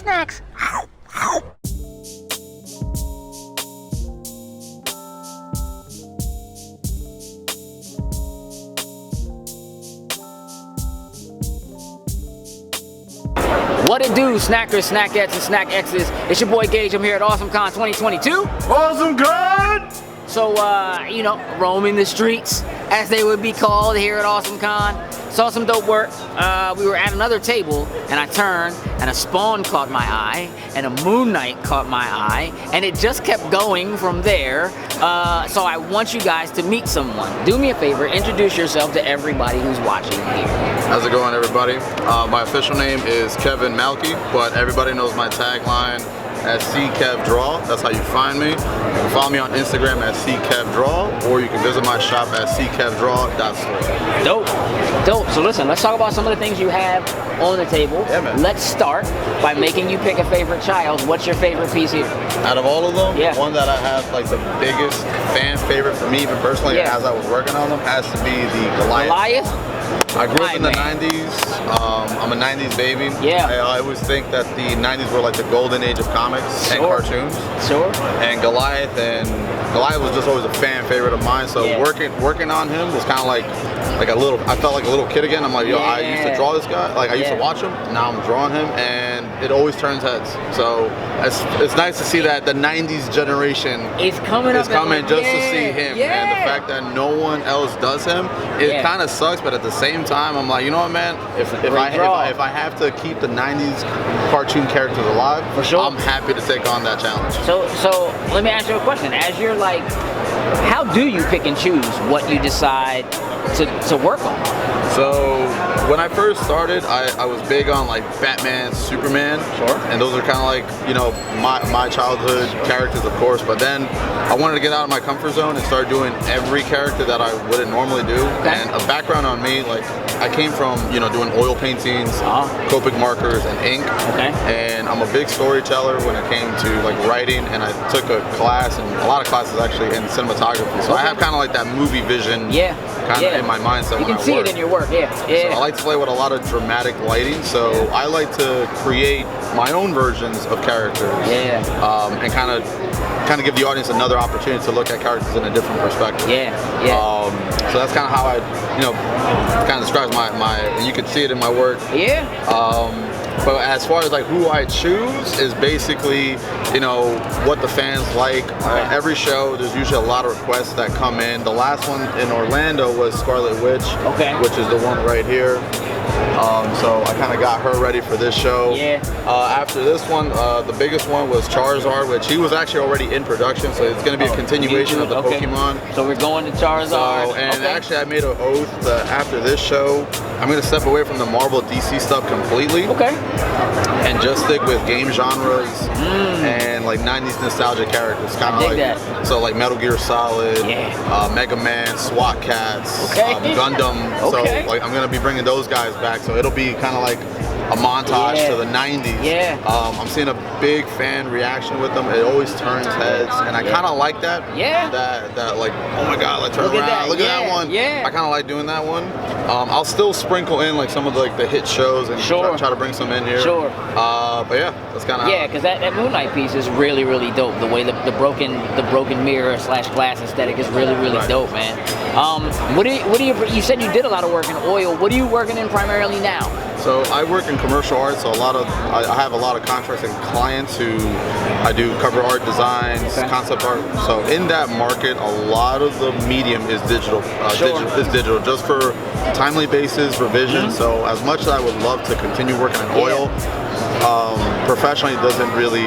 snacks. What it do, snackers, snackettes, and snack X's? It's your boy Gage. I'm here at AwesomeCon 2022. AwesomeCon! So, you know, roaming the streets, as they would be called here at AwesomeCon. Saw some dope work. We were at another table, and I turned, and a Spawn caught my eye, and a Moon Knight caught my eye, and it just kept going from there. So I want you guys to meet someone. Do me a favor, introduce yourself to everybody who's watching here. How's it going, everybody? My official name is Kevin Malky, but everybody knows my tagline as SeeKevDraw. That's how you find me. You can follow me on Instagram at SeeKevDraw, or you can visit my shop at SeeKevDraw.store. Dope, dope. So listen, let's talk about some of the things you have on the table. Yeah, man. Let's start by making you pick a favorite child. What's your favorite piece here? Out of all of them, Yeah. one that I have like the biggest fan favorite for me, even personally, Yeah. as I was working on them, has to be the Goliath. I grew up in the 90s. I'm a 90s baby. Yeah. I always think that the 90s were like the golden age of comics and cartoons. Sure. And Goliath was just always a fan favorite of mine. So Yeah. working on him was kind of like a little. I felt like a little kid again. I'm like, yo, I used to draw this guy. Like I used to watch him. Now I'm drawing him, and it always turns heads. So it's nice to see that the 90s generation is coming just to see him. Yeah. And the fact that no one else does him, it kind of sucks. But at the same time, I'm like, you know what, man? If I have to keep the 90s cartoon characters alive, for sure, I'm happy to take on that challenge. So let me ask you a question. As you're like, how do you pick and choose what you decide to work on? So when I first started, I was big on like Batman, Superman. Sure. And those are kind of like, you know, my childhood characters, of course. But then I wanted to get out of my comfort zone and start doing every character that I wouldn't normally do. Okay. And a background on me, like I came from, you know, doing oil paintings, Copic markers, and ink. Okay. And I'm a big storyteller when it came to like writing. And I took a class, and a lot of classes actually, in cinematography. So I have kind of like that movie vision. Yeah. Kind of in my mindset. You can see it in your work, yeah. So I like to play with a lot of dramatic lighting, so I like to create my own versions of characters. Yeah. And kind of give the audience another opportunity to look at characters in a different perspective. Yeah. Yeah. So that's kind of how I, you know, kind of describes my. You can see it in my work. Yeah. But as far as like who I choose is basically, you know, what the fans like. Every show, there's usually a lot of requests that come in. The last one in Orlando was Scarlet Witch, which is the one right here. So I kind of got her ready for this show. Yeah. After this one, the biggest one was Charizard, which he was actually already in production, so it's going to be a continuation of the Pokemon. So we're going to Charizard. So, and actually I made an oath that after this show, I'm going to step away from the Marvel DC stuff completely. Okay. And just stick with game genres and like 90s nostalgia characters. Kind of like that. So like Metal Gear Solid, Mega Man, SWAT Cats, Gundam. So like I'm gonna be bringing those guys back. So it'll be kind of like a montage to the 90s. Yeah. I'm seeing a big fan reaction with them. It always turns heads, and I kind of like that. Yeah. That like, oh my God, let's turn around. Look at that one. Yeah. I kind of like doing that one. I'll still sprinkle in like some of the hit shows and try to bring some in here. Sure. But yeah, that's kind of because that Moon Knight piece is really, really dope. The way the broken mirror / glass aesthetic is really, really dope, man. What do you said you did a lot of work in oil. What are you working in primarily now? So I work in commercial art, so I have a lot of contracts and clients who I do cover art designs, concept art. So in that market, a lot of the medium is digital. Digital, just for timely basis, revision. So as much as I would love to continue working in oil, professionally it doesn't really.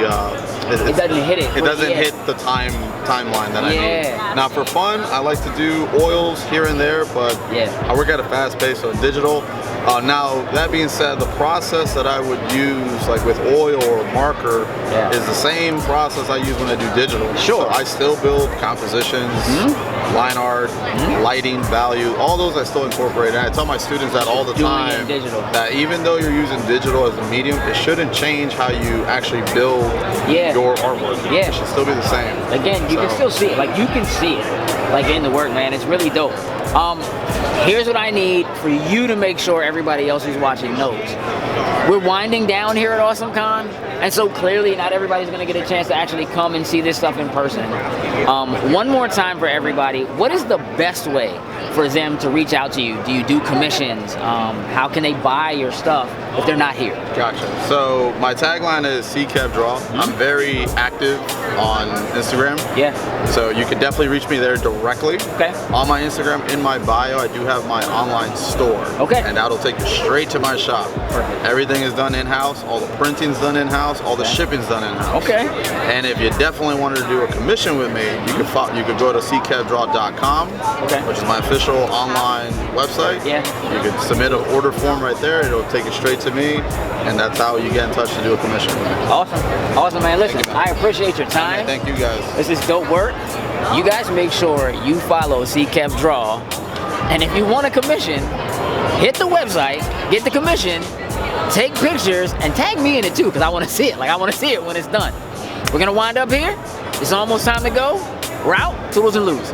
It doesn't hit it. It doesn't hit the timeline that I need. Now for fun, I like to do oils here and there, but I work at a fast pace, so digital. Now that being said, the process that I would use, like with oil or marker, is the same process I use when I do digital. Sure. So I still build compositions, line art, lighting, value, all those I still incorporate. And I tell my students that all the time, that even though you're using digital as a medium, it shouldn't change how you actually build your artwork. It should still be the same. Again, you can still see it. Like you can see it, like in the work, man. It's really dope. Here's what I need for you to make sure everybody else who's watching knows. We're winding down here at AwesomeCon, and so clearly not everybody's going to get a chance to actually come and see this stuff in person. One more time for everybody, what is the best way for them to reach out to you? Do you do commissions? How can they buy your stuff if they're not here? Gotcha. So my tagline is SeeKevDraw. I'm very active on Instagram. Yeah. So you can definitely reach me there directly. Okay. On my Instagram, in my bio, I do have my online store. Okay. And that'll take you straight to my shop. Perfect. Everything is done in-house. All the printing's done in-house. All the shipping's done in-house. Okay. And if you definitely wanted to do a commission with me, you could go to SeeKevDraw.com, Okay. which is my official online website. Yeah. You can submit an order form right there. It'll take it straight to me, and that's how you get in touch to do a commission with me. Awesome. Awesome, man. Listen, Thank you, man. I appreciate your time. Thank you, guys. This is dope work. You guys make sure you follow SeeKevDraw. And if you want a commission, hit the website, get the commission, take pictures, and tag me in it too, because I want to see it. Like, I want to see it when it's done. We're going to wind up here. It's almost time to go. We're out. Toodles and loos.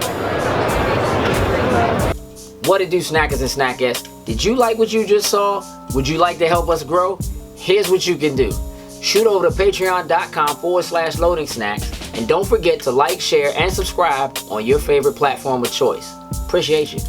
What it do, snackers and snackettes? Did you like what you just saw? Would you like to help us grow? Here's what you can do. Shoot over to patreon.com/loading snacks, and don't forget to like, share, and subscribe on your favorite platform of choice. Appreciate you.